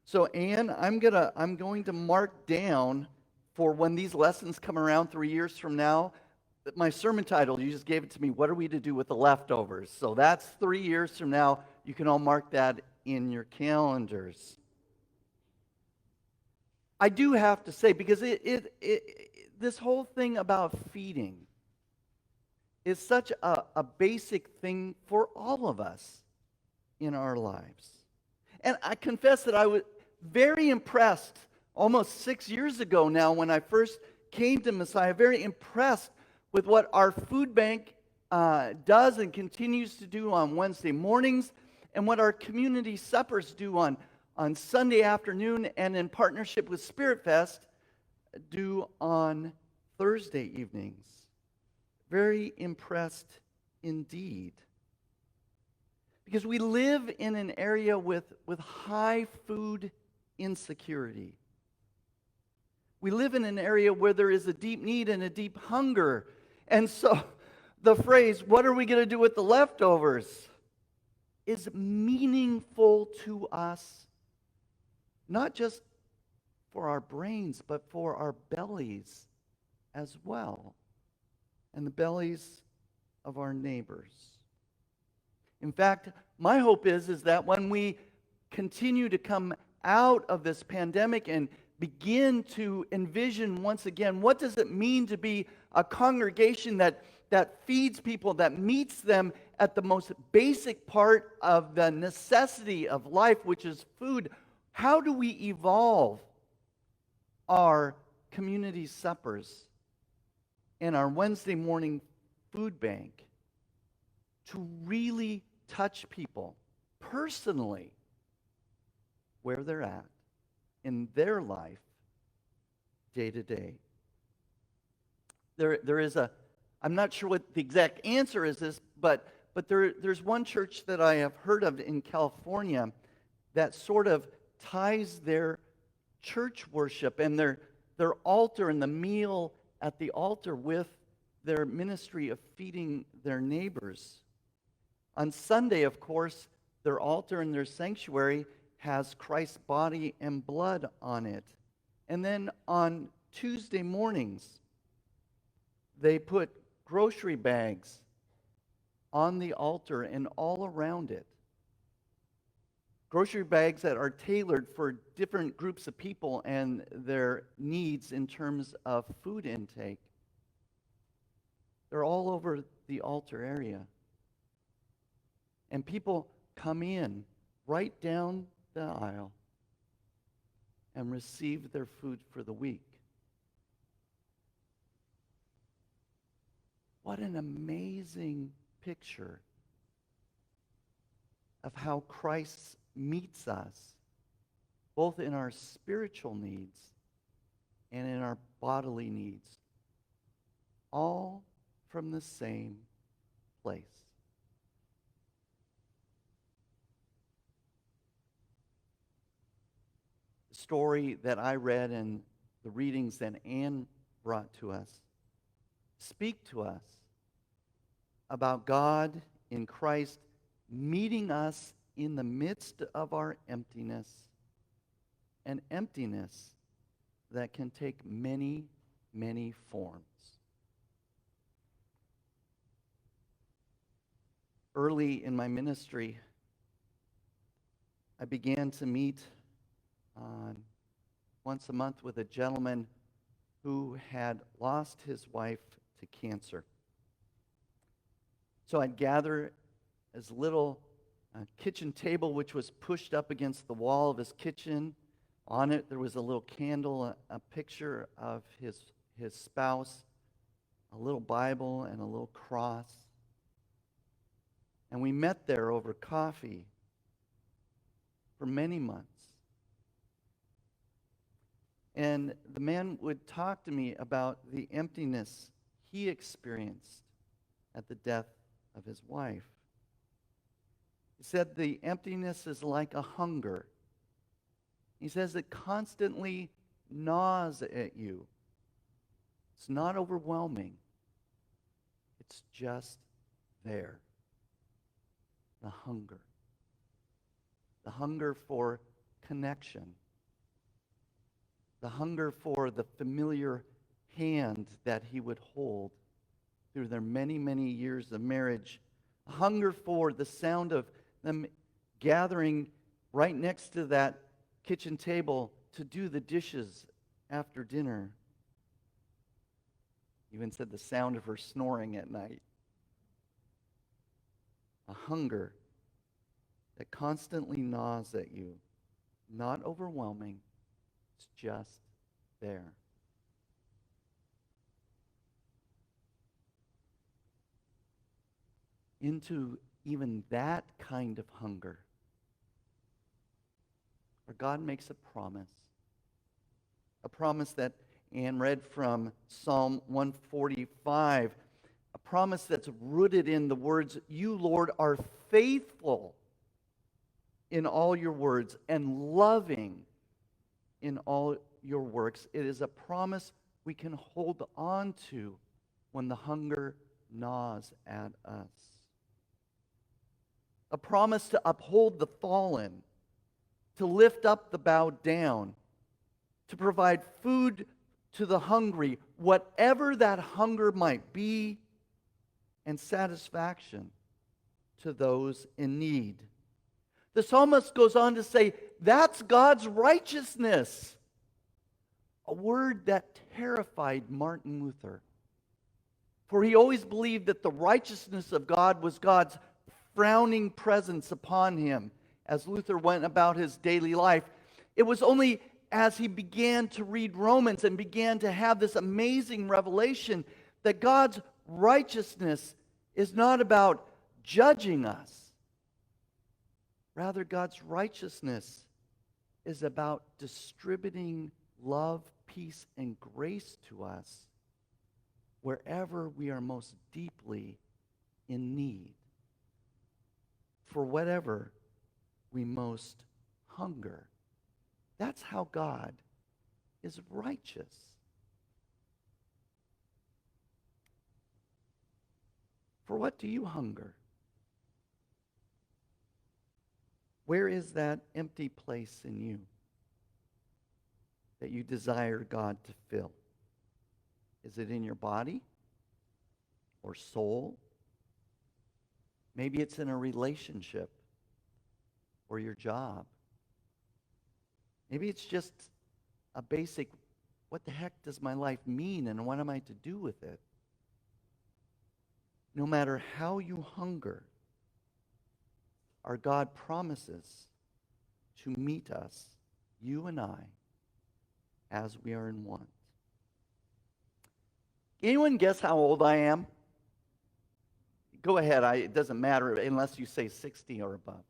So, Anne, I'm going to mark down for when these lessons come around 3 years from now. My sermon title, you just gave it to me. What are we to do with the leftovers? So that's 3 years from now. You can all mark that in your calendars. I do have to say, because this whole thing about feeding is such a basic thing for all of us in our lives. And I confess that I was very impressed almost 6 years ago now when I first came to Messiah, very impressed with what our food bank does and continues to do on Wednesday mornings and what our community suppers do on Sunday afternoon and in partnership with Spirit Fest do on Thursday evenings. Very impressed indeed. Because we live in an area with high food insecurity. We live in an area where there is a deep need and a deep hunger. And so the phrase, what are we going to do with the leftovers, is meaningful to us, not just for our brains, but for our bellies as well, and the bellies of our neighbors. In fact, my hope is that when we continue to come out of this pandemic and begin to envision once again, what does it mean to be a congregation that feeds people, that meets them at the most basic part of the necessity of life, which is food? How do we evolve our community suppers and our Wednesday morning food bank to really touch people personally where they're at in their life day to day? There is I'm not sure what the exact answer is this, but there's one church that I have heard of in California that sort of ties their church worship and their altar and the meal at the altar with their ministry of feeding their neighbors. On Sunday, of course, their altar and their sanctuary has Christ's body and blood on it. And then on Tuesday mornings, they put grocery bags on the altar and all around it. Grocery bags that are tailored for different groups of people and their needs in terms of food intake. They're all over the altar area. And people come in right down the aisle and receive their food for the week. What an amazing picture of how Christ meets us, both in our spiritual needs and in our bodily needs, all from the same place. The story that I read and the readings that Anne brought to us speak to us about God in Christ meeting us in the midst of our emptiness, an emptiness that can take many, many forms. Early in my ministry, I began to meet once a month with a gentleman who had lost his wife to cancer. So I'd gather his little kitchen table, which was pushed up against the wall of his kitchen. On it, there was a little candle, a picture of his spouse, a little Bible, and a little cross. And we met there over coffee for many months. And the man would talk to me about the emptiness he experienced at the death of his wife. He said the emptiness is like a hunger. He says it constantly gnaws at you. It's not overwhelming. It's just there. The hunger. The hunger for connection, the hunger for the familiar hand that he would hold through their many, many years of marriage, a hunger for the sound of them gathering right next to that kitchen table to do the dishes after dinner. Even said the sound of her snoring at night. A hunger that constantly gnaws at you, not overwhelming, it's just there. Into even that kind of hunger, where God makes a promise that Anne read from Psalm 145, a promise that's rooted in the words, "You, Lord, are faithful in all your words and loving in all your works." It is a promise we can hold on to when the hunger gnaws at us. A promise to uphold the fallen, to lift up the bowed down, to provide food to the hungry, whatever that hunger might be, and satisfaction to those in need. The psalmist goes on to say, that's God's righteousness. A word that terrified Martin Luther. For he always believed that the righteousness of God was God's frowning presence upon him as Luther went about his daily life. It was only as he began to read Romans and began to have this amazing revelation that God's righteousness is not about judging us. Rather, God's righteousness is about distributing love, peace, and grace to us wherever we are most deeply in need, for whatever we most hunger. That's how God is righteous. For what do you hunger? Where is that empty place in you that you desire God to fill? Is it in your body or soul? Maybe it's in a relationship or your job. Maybe it's just a basic, what the heck does my life mean and what am I to do with it? No matter how you hunger, our God promises to meet us, you and I, as we are in want. Anyone guess how old I am? Go ahead. It doesn't matter unless you say 60 or above.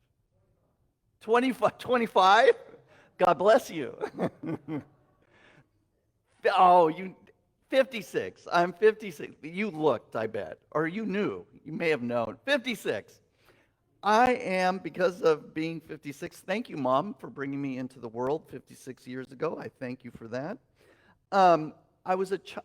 25? God bless you. Oh, 56. I'm 56. You looked, I bet. Or you knew. You may have known. 56. I am, because of being 56, thank you, Mom, for bringing me into the world 56 years ago. I thank you for that. I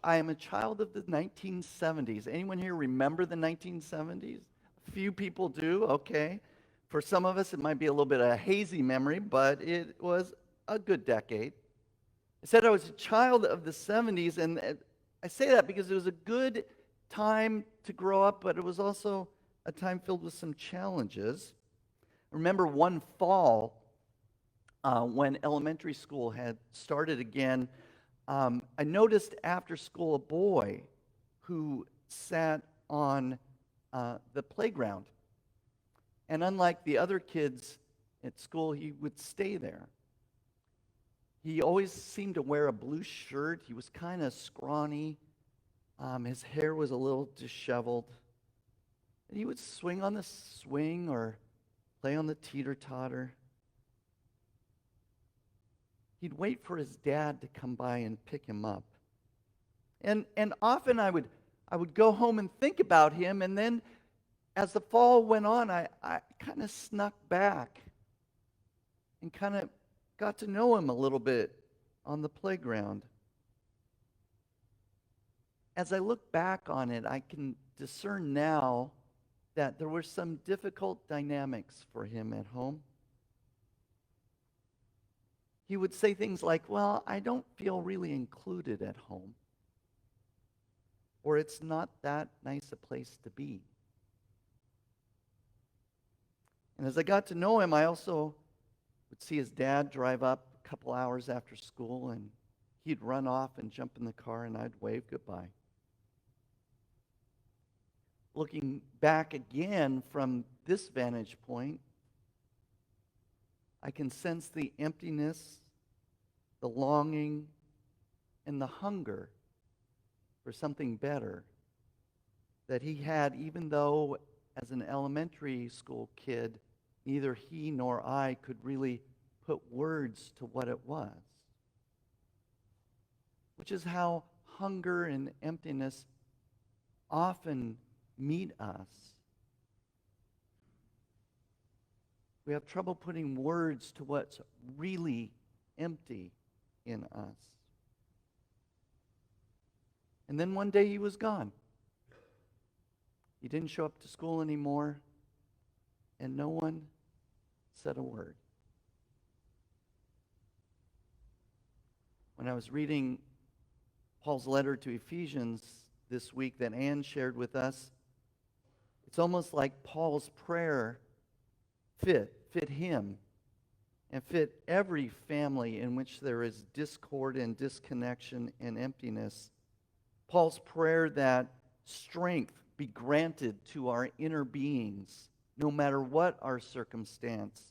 am a child of the 1970s. Anyone here remember the 1970s? A few people do, okay. For some of us, it might be a little bit of a hazy memory, but it was a good decade. I said I was a child of the 70s, and I say that because it was a good time to grow up, but it was also a time filled with some challenges. I remember one fall when elementary school had started again, I noticed after school a boy who sat on the playground. And unlike the other kids at school, he would stay there. He always seemed to wear a blue shirt. He was kind of scrawny. His hair was a little disheveled. And he would swing on the swing or play on the teeter-totter. He'd wait for his dad to come by and pick him up. And often I would go home and think about him, and then as the fall went on, I kind of snuck back and kind of got to know him a little bit on the playground. As I look back on it, I can discern now that there were some difficult dynamics for him at home. he would say things like, well, I don't feel really included at home. Or it's not that nice a place to be. And as I got to know him, I also would see his dad drive up a couple hours after school, and he'd run off and jump in the car, and I'd wave goodbye. Looking back again from this vantage point, I can sense the emptiness, the longing, and the hunger for something better that he had, even though as an elementary school kid, neither he nor I could really put words to what it was. Which is how hunger and emptiness often meet us. We have trouble putting words to what's really empty in us. And then one day he was gone. He didn't show up to school anymore, and no one said a word. When I was reading Paul's letter to Ephesians this week that Ann shared with us, it's almost like Paul's prayer fit him and fit every family in which there is discord and disconnection and emptiness. Paul's prayer that strength be granted to our inner beings, no matter what our circumstance.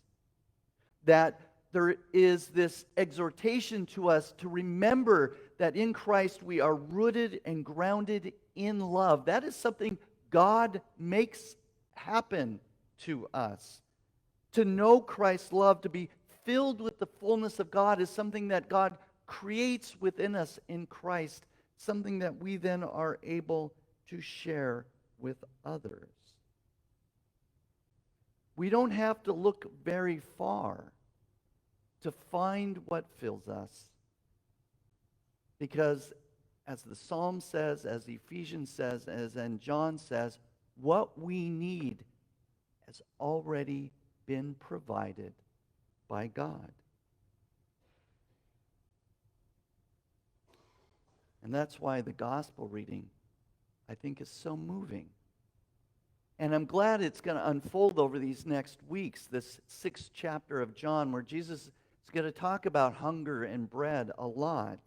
That there is this exhortation to us to remember that in Christ we are rooted and grounded in love. That is something God makes happen to us. To know Christ's love, to be filled with the fullness of God, is something that God creates within us in Christ, something that we then are able to share with others. We don't have to look very far to find what fills us. Because as the Psalm says, as Ephesians says, as and John says, what we need has already been provided by God. And that's why the gospel reading, I think, is so moving. And I'm glad it's going to unfold over these next weeks, this 6th chapter of John, where Jesus is going to talk about hunger and bread a lot.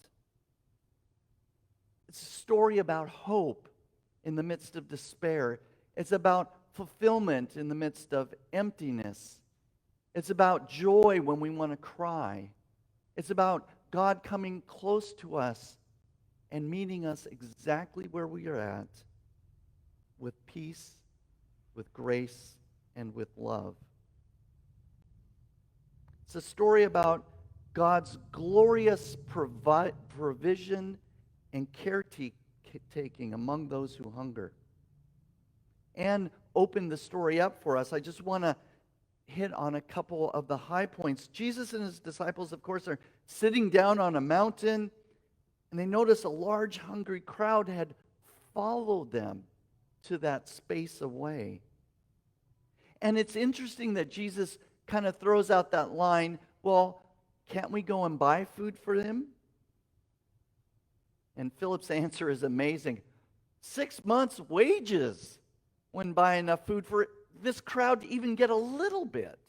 It's a story about hope in the midst of despair. It's about fulfillment in the midst of emptiness. It's about joy when we want to cry. It's about God coming close to us and meeting us exactly where we are at, with peace, with grace, and with love. It's a story about God's glorious provision and caretaking among those who hunger. And open the story up for us. I just want to hit on a couple of the high points. Jesus and his disciples, of course, are sitting down on a mountain, and they notice a large, hungry crowd had followed them to that space away. And it's interesting that Jesus kind of throws out that line, well, can't we go and buy food for them? And Philip's answer is amazing. 6 months' wages wouldn't buy enough food for this crowd to even get a little bit.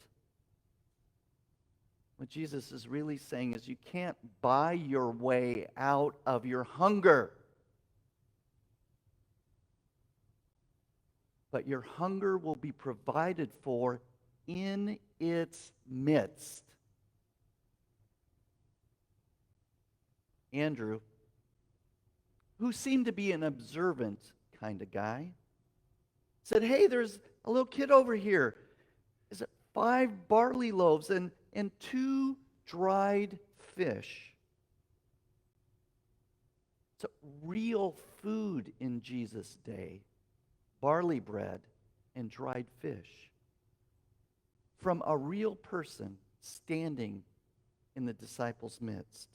What Jesus is really saying is you can't buy your way out of your hunger. But your hunger will be provided for in its midst. Andrew, who seemed to be an observant kind of guy, said, hey, there's a little kid over here. Is it 5 barley loaves and 2 dried fish? So real food in Jesus' day. Barley bread and dried fish. From a real person standing in the disciples' midst.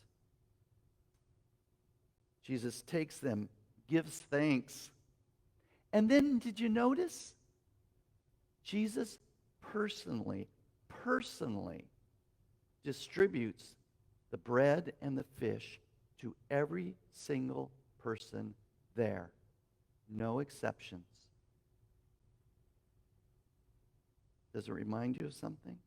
Jesus takes them, gives thanks. And then, did you notice? Jesus personally distributes the bread and the fish to every single person there. No exceptions. Does it remind you of something?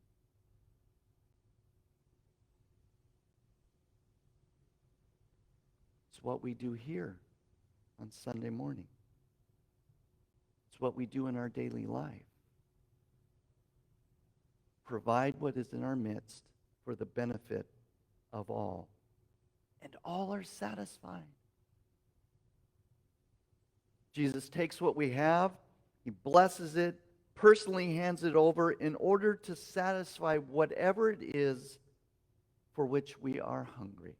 It's what we do here on Sunday morning. It's what we do in our daily life. Provide what is in our midst for the benefit of all. And all are satisfied. Jesus takes what we have, he blesses it, personally hands it over in order to satisfy whatever it is for which we are hungry.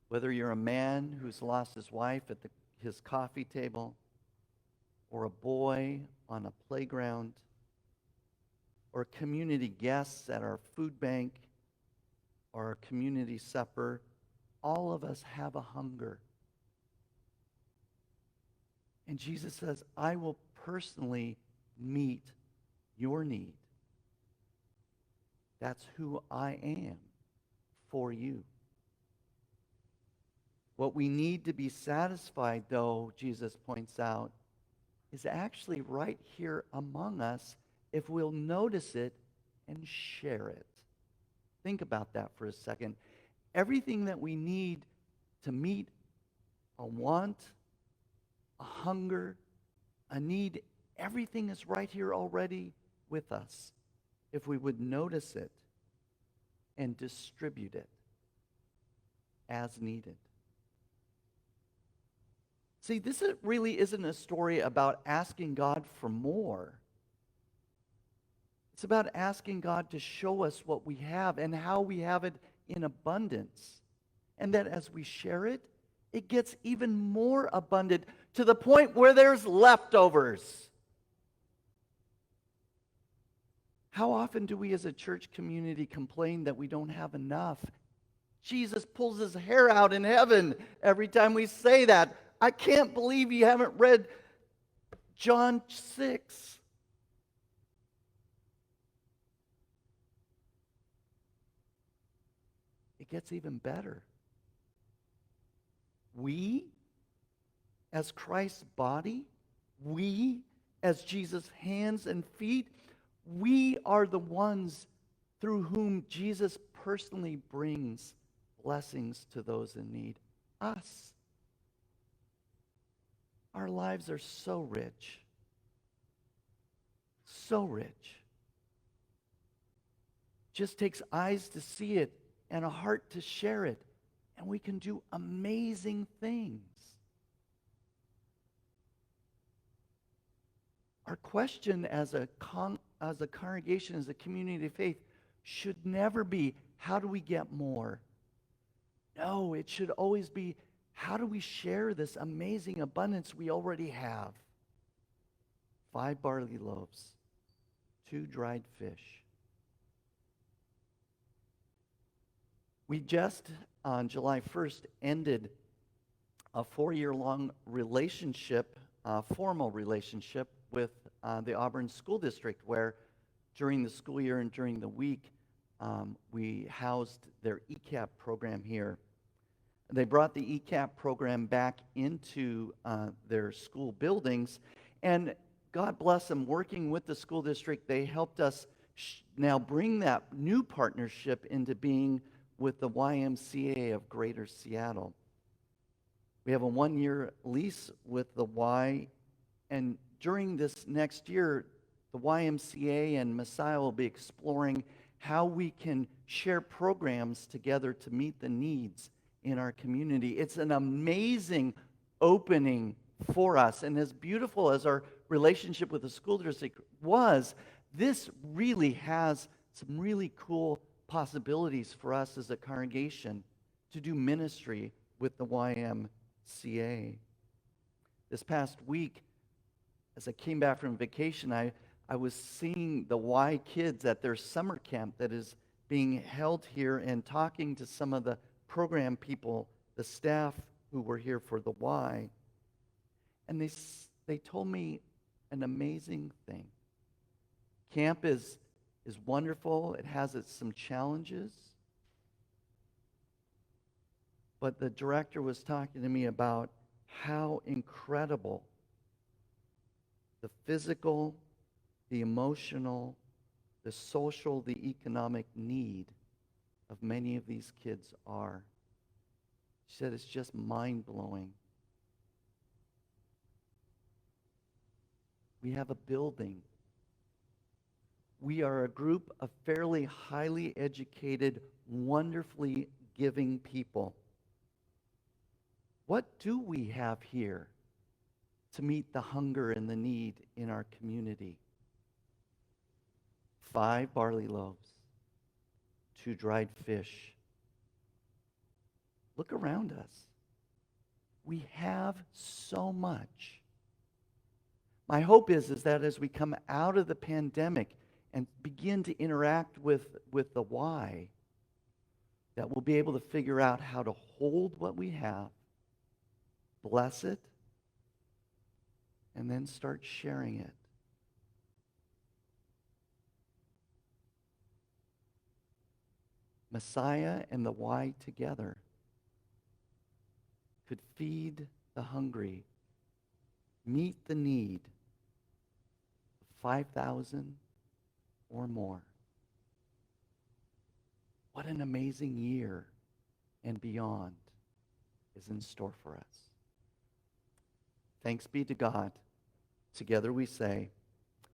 Whether you're a man who's lost his wife at his coffee table, or a boy on a playground, or community guests at our food bank, or our community supper, all of us have a hunger. And Jesus says, I will personally meet your need. That's who I am for you. What we need to be satisfied, though, Jesus points out, is actually right here among us if we'll notice it and share it. Think about that for a second. Everything that we need to meet a want, a hunger, a need, everything is right here already with us if we would notice it and distribute it as needed. See, this really isn't a story about asking God for more. It's about asking God to show us what we have and how we have it in abundance. And that as we share it, it gets even more abundant to the point where there's leftovers. How often do we as a church community complain that we don't have enough? Jesus pulls his hair out in heaven every time we say that. I can't believe you haven't read John 6. It gets even better. We, as Christ's body, we, as Jesus' hands and feet, we are the ones through whom Jesus personally brings blessings to those in need. Us. Our lives are so rich. So rich. Just takes eyes to see it and a heart to share it. And we can do amazing things. Our question as a congregation, as a community of faith, should never be, how do we get more? No, it should always be, how do we share this amazing abundance we already have? 5 barley loaves, 2 dried fish. We just, on July 1st, ended a 4-year-long relationship, formal relationship with the Auburn School District, where during the school year and during the week, we housed their ECAP program here. They brought the ECAP program back into their school buildings, and God bless them, working with the school district, they helped us now bring that new partnership into being with the YMCA of Greater Seattle. We have a 1-year lease with the Y, and during this next year, the YMCA and Messiah will be exploring how we can share programs together to meet the needs in our community. It's an amazing opening for us, and as beautiful as our relationship with the school district was, this really has some really cool possibilities for us as a congregation to do ministry with the YMCA. This past week, as I came back from vacation, I was seeing the Y kids at their summer camp that is being held here and talking to some of the program people, the staff who were here for the Y. And they told me an amazing thing. Camp is is wonderful. It has some challenges. But the director was talking to me about how incredible the physical, the emotional, the social, the economic need of many of these kids are. She said it's just mind-blowing. We have a building. We are a group of fairly highly educated, wonderfully giving people. What do we have here to meet the hunger and the need in our community? 5 barley loaves, 2 dried fish. Look around us. We have so much. My hope is that as we come out of the pandemic and begin to interact with the why, that we'll be able to figure out how to hold what we have, bless it, and then start sharing it. Messiah and the why together could feed the hungry, meet the need of 5,000 or more. What an amazing year and beyond is in store for us. Thanks be to God. Together we say,